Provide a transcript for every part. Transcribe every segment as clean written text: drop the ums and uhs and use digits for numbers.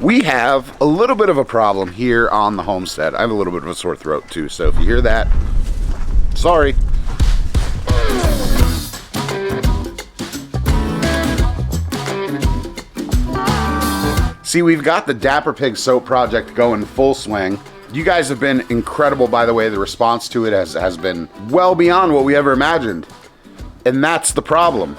We have a little bit of a problem here on the homestead. I have a little bit of a sore throat too, so if you hear that, sorry. See, we've got the Dapper Pig soap project going full swing. You guys have been incredible, by the way. The response to it has been well beyond what we ever imagined. And that's the problem.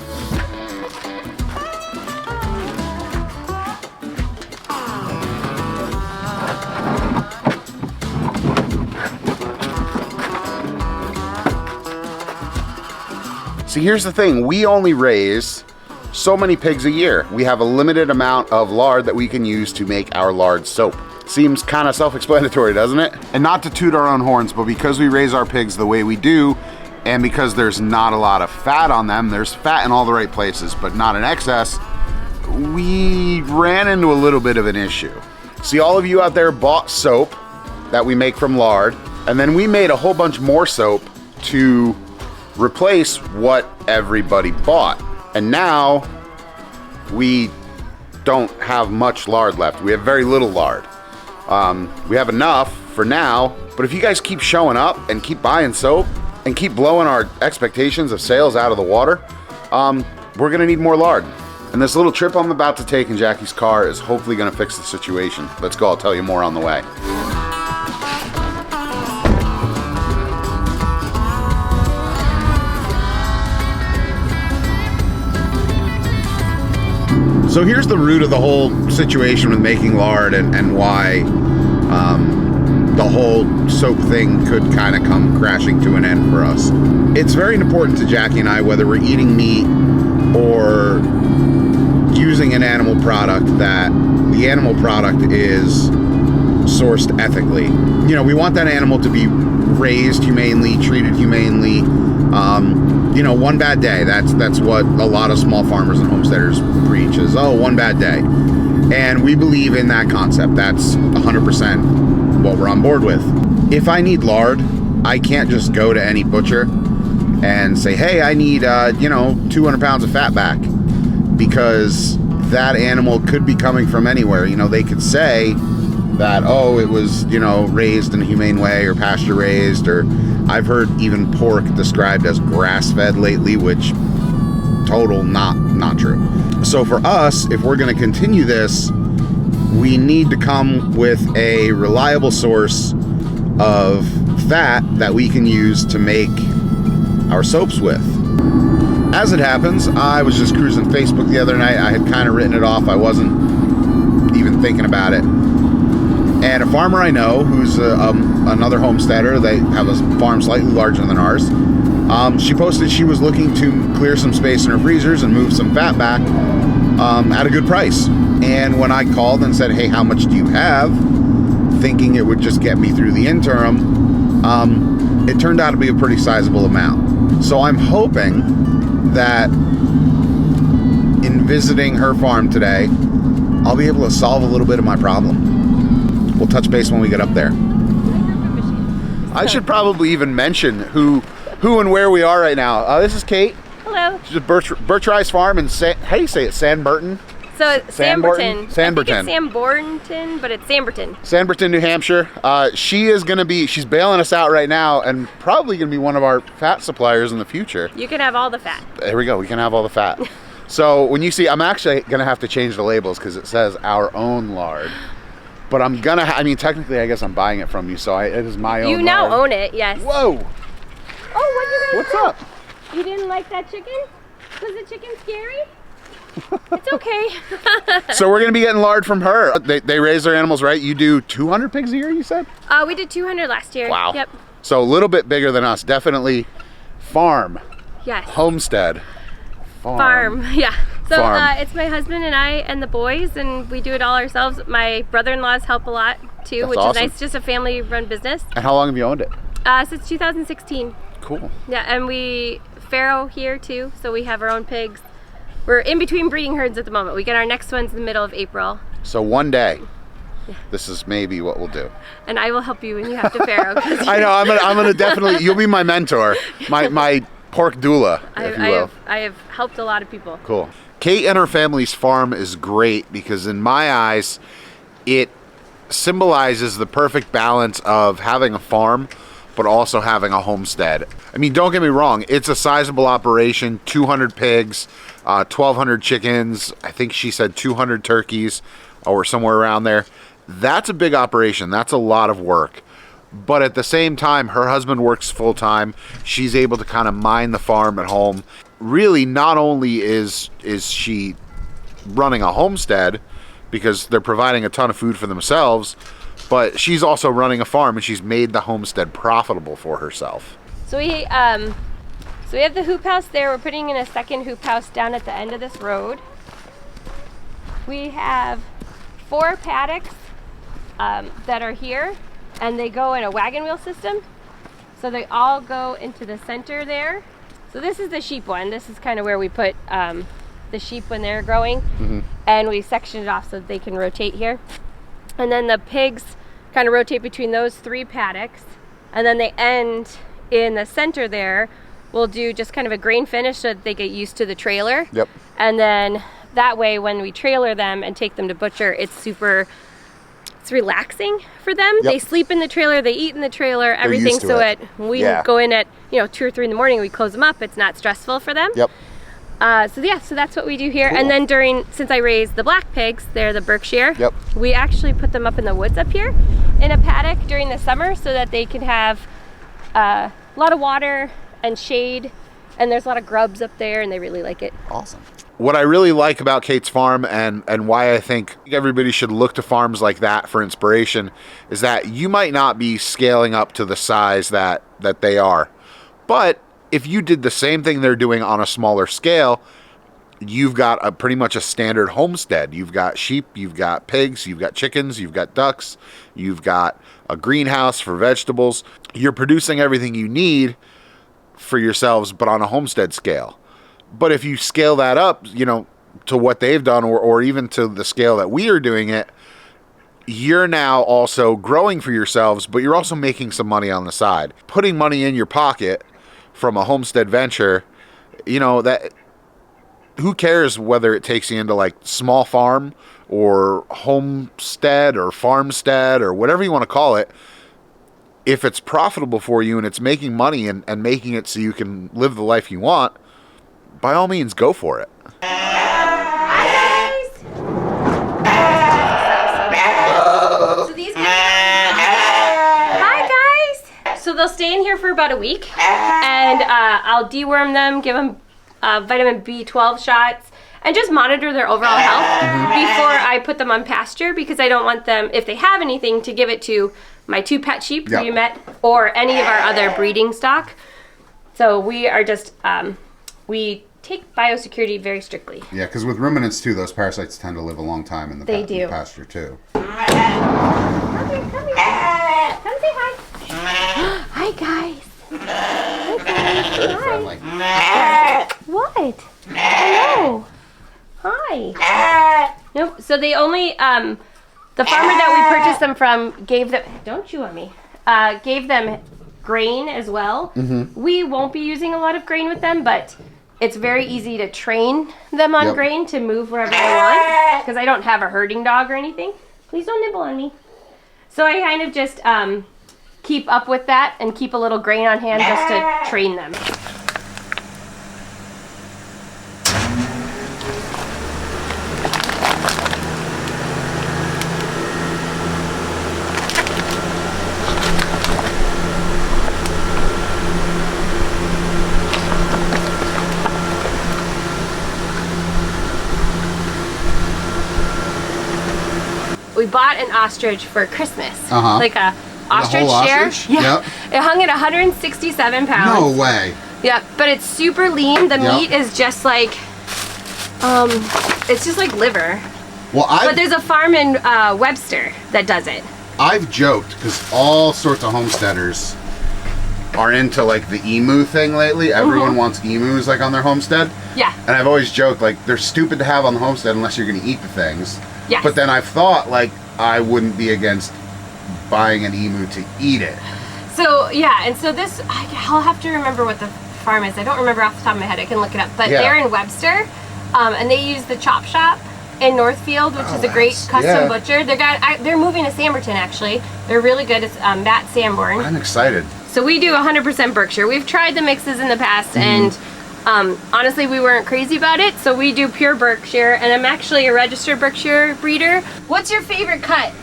See, here's the thing. We only raise so many pigs a year. We have a limited amount of lard that we can use to make our lard soap. Seems kind of self-explanatory, doesn't it? And not to toot our own horns, but because we raise our pigs the way we do, and because there's not a lot of fat on them, there's fat in all the right places, but not in excess, we ran into a little bit of an issue. See, all of you out there bought soap that we make from lard, and then we made a whole bunch more soap to replace what everybody bought. And now we don't have much lard left. We have very little lard. We have enough for now, but if you guys keep showing up and keep buying soap and keep blowing our expectations of sales out of the water, we're gonna need more lard. And this little trip I'm about to take in Jackie's car is hopefully gonna fix the situation. Let's go, I'll tell you more on the way. So here's the root of the whole situation with making lard and why the whole soap thing could kind of come crashing to an end for us. It's very important to Jackie and I, whether we're eating meat or using an animal product, that the animal product is sourced ethically. You know, we want that animal to be raised humanely, treated humanely. You know, one bad day, that's what a lot of small farmers and homesteaders preach is, oh, one bad day. And we believe in that concept. That's 100% what we're on board with. If I need lard, I can't just go to any butcher and say, hey, I need, 200 pounds of fat back, because that animal could be coming from anywhere. You know, they could say that, oh, it was, raised in a humane way or pasture raised, or I've heard even pork described as grass-fed lately, which total not true. So for us, if we're going to continue this, we need to come with a reliable source of fat that we can use to make our soaps with. As it happens, I was just cruising Facebook the other night. I had kind of written it off. I wasn't even thinking about it. And a farmer I know, who's another homesteader, they have a farm slightly larger than ours, she posted she was looking to clear some space in her freezers and move some fat back at a good price. And when I called and said, hey, how much do you have, thinking it would just get me through the interim, it turned out to be a pretty sizable amount. So I'm hoping that in visiting her farm today, I'll be able to solve a little bit of my problem. We'll touch base when we get up there. I should probably even mention who and where we are right now. This is Kate. Hello. She's at Birch Rise Farm in how do you say it? Sanburton? So Sanbornton. Sanbornton. I think it's Sanbornton, but it's Sanborton. Sanbornton, New Hampshire. She's bailing us out right now and probably going to be one of our fat suppliers in the future. You can have all the fat. There we go. We can have all the fat. So when you see, I'm actually going to have to change the labels because it says our own lard. But technically, I guess I'm buying it from you, so it is my own. You now lard. own it, yes. Whoa! Oh, what's up? You didn't like that chicken? Was the chicken scary? It's okay. So we're gonna be getting lard from her. They raise their animals, right? You do 200 pigs a year, you said? We did 200 last year. Wow. Yep. So a little bit bigger than us. Definitely farm. Yes. Homestead. Farm. Yeah. So Farm. It's my husband and I and the boys, and we do it all ourselves. My brother-in-laws help a lot too, That's which awesome. is nice. Just a family-run business. And how long have you owned it? Since 2016. Cool. Yeah, and we farrow here too, so we have our own pigs. We're in between breeding herds at the moment. We get our next ones in the middle of April. So one day, this is maybe what we'll do. And I will help you when you have to farrow. I know. I'm gonna definitely. You'll be my mentor, my pork doula, if you will. I have helped a lot of people. Cool. Kate and her family's farm is great because in my eyes, it symbolizes the perfect balance of having a farm, but also having a homestead. I mean, don't get me wrong, it's a sizable operation, 200 pigs, 1,200 chickens, I think she said 200 turkeys, or somewhere around there. That's a big operation, that's a lot of work. But at the same time, her husband works full time. She's able to kind of mind the farm at home. Really, not only is she running a homestead, because they're providing a ton of food for themselves, but she's also running a farm, and she's made the homestead profitable for herself. So we have the hoop house there. We're putting in a second hoop house down at the end of this road. We have 4 paddocks that are here, and they go in a wagon wheel system. So they all go into the center there. So this is the sheep one. This is kind of where we put the sheep when they're growing. Mm-hmm. And we section it off so that they can rotate here. And then the pigs kind of rotate between those 3 paddocks. And then they end in the center there. We'll do just kind of a grain finish so that they get used to the trailer. Yep. And then that way when we trailer them and take them to butcher, it's relaxing for them. Yep. They sleep in the trailer, they eat in the trailer, everything. So we go in at 2 or 3 in the morning, we close them up. It's not stressful for them. Yep. So that's what we do here. Cool. And then since I raise the black pigs, they're the Berkshire. Yep. We actually put them up in the woods up here in a paddock during the summer so that they can have a lot of water and shade. And there's a lot of grubs up there, and they really like it. Awesome. What I really like about Kate's farm, and why I think everybody should look to farms like that for inspiration, is that you might not be scaling up to the size that they are. But if you did the same thing they're doing on a smaller scale, you've got pretty much a standard homestead. You've got sheep, you've got pigs, you've got chickens, you've got ducks, you've got a greenhouse for vegetables. You're producing everything you need for yourselves, but on a homestead scale. But if you scale that up, to what they've done, or even to the scale that we are doing it, you're now also growing for yourselves, but you're also making some money on the side. Putting money in your pocket from a homestead venture, that who cares whether it takes you into like small farm or homestead or farmstead or whatever you want to call it. If it's profitable for you and it's making money and making it so you can live the life you want, by all means, go for it. Hi guys! So these guys, hi guys! So they'll stay in here for about a week, and I'll deworm them, give them vitamin B12 shots, and just monitor their overall health before I put them on pasture, because I don't want them, if they have anything, to give it to my 2 pet sheep who you met, or any of our other breeding stock. So we are just, we take biosecurity very strictly. Yeah, because with ruminants too, those parasites tend to live a long time in the pasture too. Come here. Come say hi. Hi guys. Hi. What? Hello. Hi. Nope. So they only the farmer that we purchased them from gave them. Don't chew on me. Gave them grain as well. Mm-hmm. We won't be using a lot of grain with them, but it's very easy to train them on grain to move wherever I want, because I don't have a herding dog or anything. Please don't nibble on me. So I kind of just keep up with that and keep a little grain on hand just to train them. We bought an ostrich for Christmas, like a ostrich share. Yeah, it hung at 167 pounds. No way. Yeah, but it's super lean. The meat is just like, it's just like liver. Well, but there's a farm in Webster that does it. I've joked, because all sorts of homesteaders are into like the emu thing lately. Everyone wants emus like on their homestead. Yeah. And I've always joked, like, they're stupid to have on the homestead unless you're going to eat the things. Yes. But then I've thought, like, I wouldn't be against buying an emu to eat it. So, yeah, and so this, I'll have to remember what the farm is. I don't remember off the top of my head. I can look it up. But they're in Webster, and they use the chop shop in Northfield, which is a great custom butcher. They're moving to Samberton actually. They're really good. It's Matt Sanborn. I'm excited. So we do 100% Berkshire. We've tried the mixes in the past, and honestly, we weren't crazy about it. So we do pure Berkshire, and I'm actually a registered Berkshire breeder. What's your favorite cut?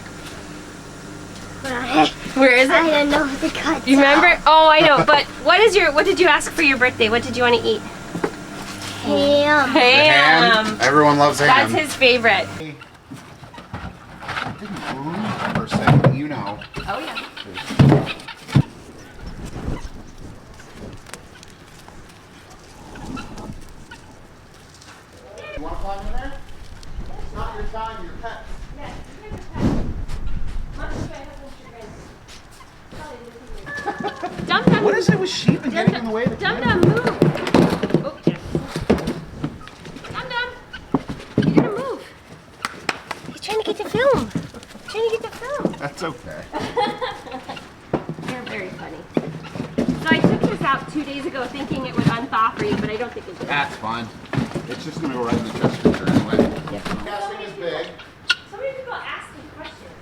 Where is it? I don't know what the cut. You remember? Oh, I know. But what did you ask for your birthday? What did you want to eat? Ham. Ham. Everyone loves ham. That's his favorite. It didn't move per se, but you know. Oh yeah. You want to climb in there? It's not your time, your pet. Yeah, you can Dum Dum. What is it with sheep and getting in the way of the Dum camera? Dum, move. Oh, yeah. Dum Dum. You're gonna move. He's trying to get the film. He's trying to get the film. That's okay. They're very funny. So I took this out 2 days ago thinking it would unthaw for you, but I don't think it did. That's fine. It's just going to go right in the chest filter anyway. Yeah. Casting is big. So many people ask me questions.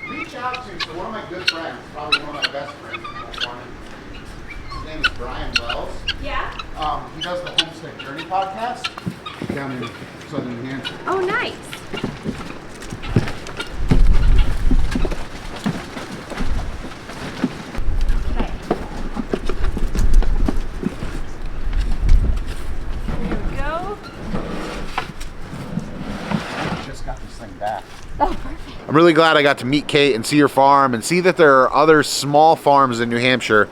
Reach out to, so one of my good friends, probably one of my best friends in California, his name is Brian Wells. Yeah? He does the Homestead Journey podcast down in southern New Hampshire. Oh, nice. Okay. There we go. Just got this thing back. Oh, perfect. I'm really glad I got to meet Kate and see her farm and see that there are other small farms in New Hampshire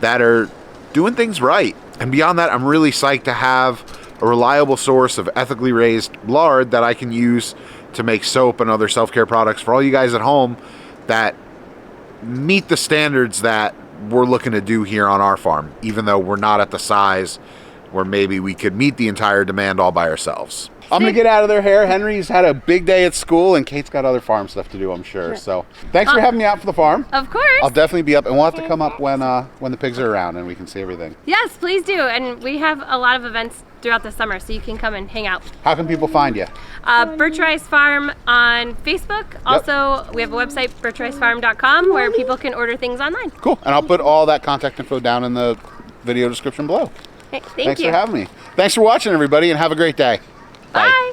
that are doing things right. And beyond that, I'm really psyched to have a reliable source of ethically raised lard that I can use to make soap and other self-care products for all you guys at home that meet the standards that we're looking to do here on our farm, even though we're not at the size where maybe we could meet the entire demand all by ourselves. I'm gonna get out of their hair. Henry's had a big day at school, and Kate's got other farm stuff to do, I'm sure. So thanks for having me out for the farm. Of course. I'll definitely be up, and we'll have to come up when the pigs are around and we can see everything. Yes, please do. And we have a lot of events throughout the summer, so you can come and hang out. How can people find you? Birch Rise Farm on Facebook. Also, we have a website, birchrisefarm.com, where people can order things online. Cool, and I'll put all that contact info down in the video description below. Thank Thanks you. for having me. Thanks for watching, everybody, and have a great day. Bye.